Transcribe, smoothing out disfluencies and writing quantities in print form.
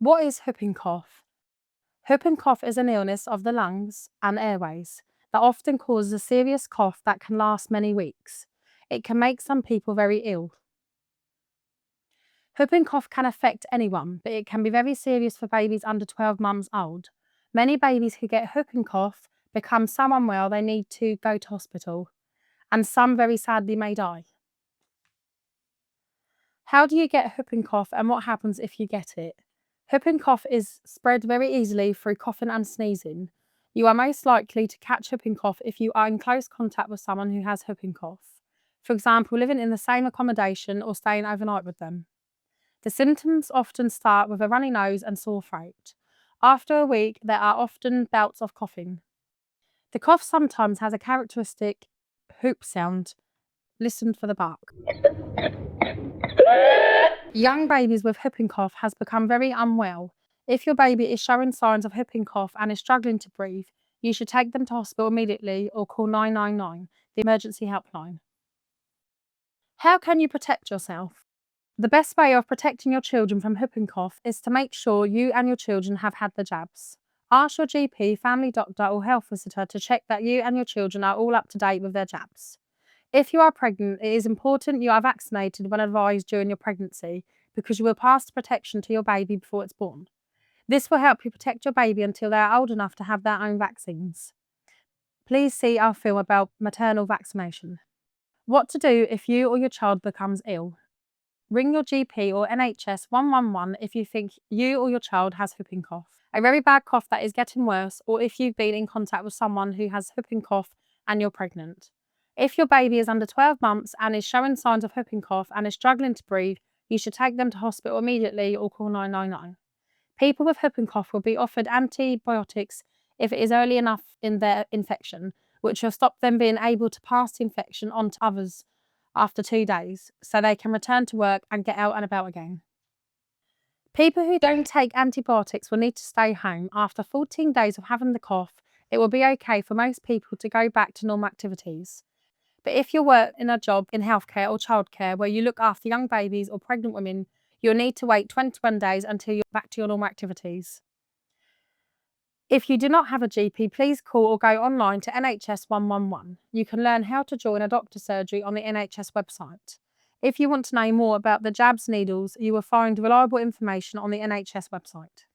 What is whooping cough? Whooping cough is an illness of the lungs and airways that often causes a serious cough that can last many weeks. It can make some people very ill. Whooping cough can affect anyone, but it can be very serious for babies under 12 months old. Many babies who get whooping cough become so unwell they need to go to hospital, and some very sadly may die. How do you get whooping cough and what happens if you get it? Whooping cough is spread very easily through coughing and sneezing. You are most likely to catch whooping cough if you are in close contact with someone who has whooping cough. For example, living in the same accommodation or staying overnight with them. The symptoms often start with a runny nose and sore throat. After a week, there are often bouts of coughing. The cough sometimes has a characteristic whoop sound. Listen for the bark. Young babies with whooping cough has become very unwell. If your baby is showing signs of whooping cough and is struggling to breathe, you should take them to hospital immediately or call 999, the emergency helpline. How can you protect yourself? The best way of protecting your children from whooping cough is to make sure you and your children have had the jabs. Ask your GP, family doctor or health visitor to check that you and your children are all up to date with their jabs. If you are pregnant, it is important you are vaccinated when advised during your pregnancy because you will pass the protection to your baby before it's born. This will help you protect your baby until they are old enough to have their own vaccines. Please see our film about maternal vaccination. What to do if you or your child becomes ill. Ring your GP or NHS 111 if you think you or your child has whooping cough, a very bad cough that is getting worse, or if you've been in contact with someone who has whooping cough and you're pregnant. If your baby is under 12 months and is showing signs of whooping cough and is struggling to breathe, you should take them to hospital immediately or call 999. People with whooping cough will be offered antibiotics if it is early enough in their infection, which will stop them being able to pass the infection on to others after 2 days, so they can return to work and get out and about again. People who don't take antibiotics will need to stay home. After 14 days of having the cough, it will be okay for most people to go back to normal activities. But if you work in a job in healthcare or childcare where you look after young babies or pregnant women, you'll need to wait 21 days until you're back to your normal activities. If you do not have a GP, please call or go online to NHS 111. You can learn how to join a doctor's surgery on the NHS website. If you want to know more about the jabs needles, you will find reliable information on the NHS website.